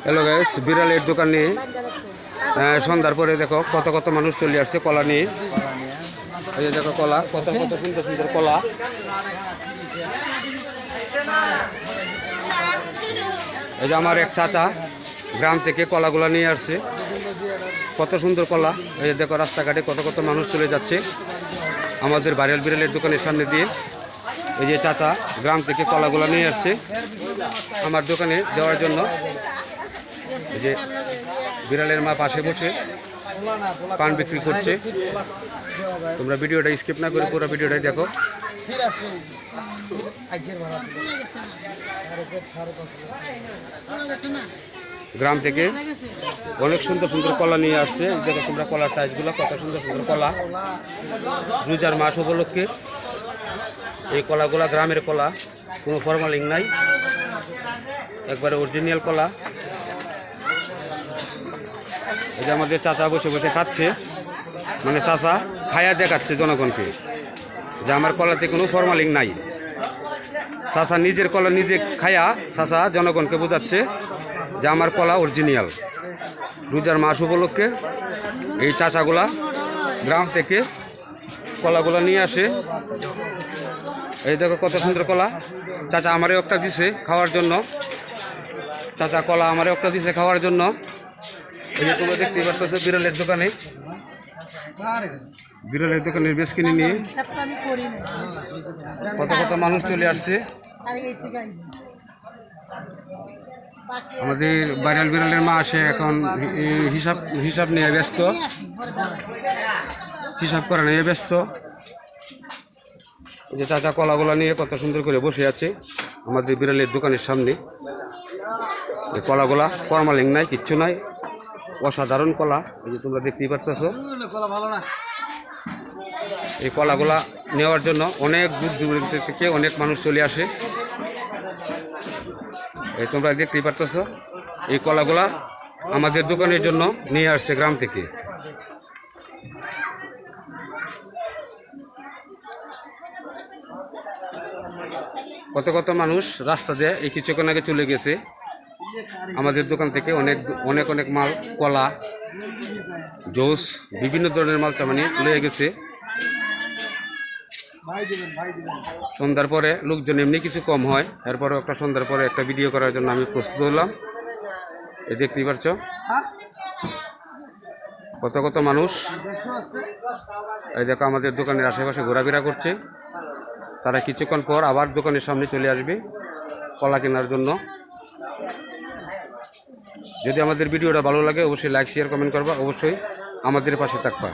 Hello guys, বিড়ালের দোকান নিয়ে সন্ধ্যার পরে দেখো কত কত মানুষ চলে আসছে কলা নিয়ে। এই যে দেখো কলা, কত কত সুন্দর সুন্দর কলা। এই যে আমার এক চাচা গ্রাম থেকে কলাগুলা নিয়ে আসছে, কত সুন্দর কলা। এই যে দেখো রাস্তাঘাটে কত কত মানুষ চলে যাচ্ছে আমাদের ভাইরাল বিড়ালের দোকানের সামনে দিয়ে। এই যে চাচা গ্রাম থেকে কলাগুলা নিয়ে আসছে আমার দোকানে দেওয়ার জন্য। এই যে বিড়ালের মা পাশে বসে পান বিক্রি করছে। তোমরা ভিডিওটা স্কিপ না করে পুরো ভিডিওটাই দেখো। গ্রাম থেকে অনেক সুন্দর সুন্দর কলা নিয়ে আসছে। দেখো তোমরা কলার সাইজগুলো, কত সুন্দর সুন্দর কলা। রোজার মাস উপলক্ষে এই কলাগুলা গ্রামের কলা, কোনো ফরমালিং নাই, একবারে অরিজিনাল কলা। এই যে আমাদের চাচা বসে বসে খাচ্ছে, মানে চাচা খায়া দেখাচ্ছে জনগণকে যে আমার কলাতে কোনো ফরমালিং নাই। চাচা নিজের কলা নিজে খায়া চাচা জনগণকে বোঝাচ্ছে যে আমার কলা অরিজিনাল। রোজার মাস উপলক্ষে এই চাচাগুলা গ্রাম থেকে কলাগুলা নিয়ে আসে। এই দেখো কত সুন্দর কলা। চাচা আমারও একটা দিছে খাওয়ার জন্য, চাচা কলা আমারও একটা দিছে খাওয়ার জন্য। এই যে তোমরা দেখতেই পাচ্ছ বিড়ালের দোকানে, বিড়ালের দোকানের বেশ কিনে নিয়ে কত কত মানুষ চলে আসছে। আমাদের ভাইরাল বিড়ালের মা আসে এখন হিসাব নিয়ে ব্যস্ত, হিসাব করা নিয়ে ব্যস্ত। এই যে চাচা কলাগুলা নিয়ে কত সুন্দর করে বসে আছে আমাদের বিড়ালের দোকানের সামনে। এই কলাগুলা ফরমালিং নাই, কিচ্ছু নাই, অসাধারণ কলা। এই যে তোমরা দেখতেই পারতেছো। এই কলাগুলা নেওয়ার জন্য অনেক দূর দূরান্ত থেকে অনেক মানুষ চলে আসে। এই তোমরা দেখতেই পারতেছো এই কলাগুলা আমাদের দোকানের জন্য নিয়ে আসছে গ্রাম থেকে। কত কত মানুষ রাস্তা দিয়ে এই কিছুক্ষণ আগে চলে গেছে আমাদের দোকান থেকে। অনেক অনেক অনেক মাল, কলা, জুস, বিভিন্ন ধরনের মাল চামানি লয়ে গেছে। সন্ধ্যার পরে লোকজন এমনি কিছু কম হয়, এরপরেও একটা সন্ধ্যার পরে একটা ভিডিও করার জন্য আমি প্রস্তুত হলাম। এই দেখতেই পারছ কত কত মানুষ। এই দেখো আমাদের দোকানের আশেপাশে ঘোরাফেরা করছে। তারা কিছুক্ষণ পর আবার দোকানের সামনে চলে আসবে কলা কেনার জন্য। যদি আমাদের ভিডিওটা ভালো লাগে অবশ্যই লাইক, শেয়ার, কমেন্ট করবা, অবশ্যই আমাদের পাশে থাকবা।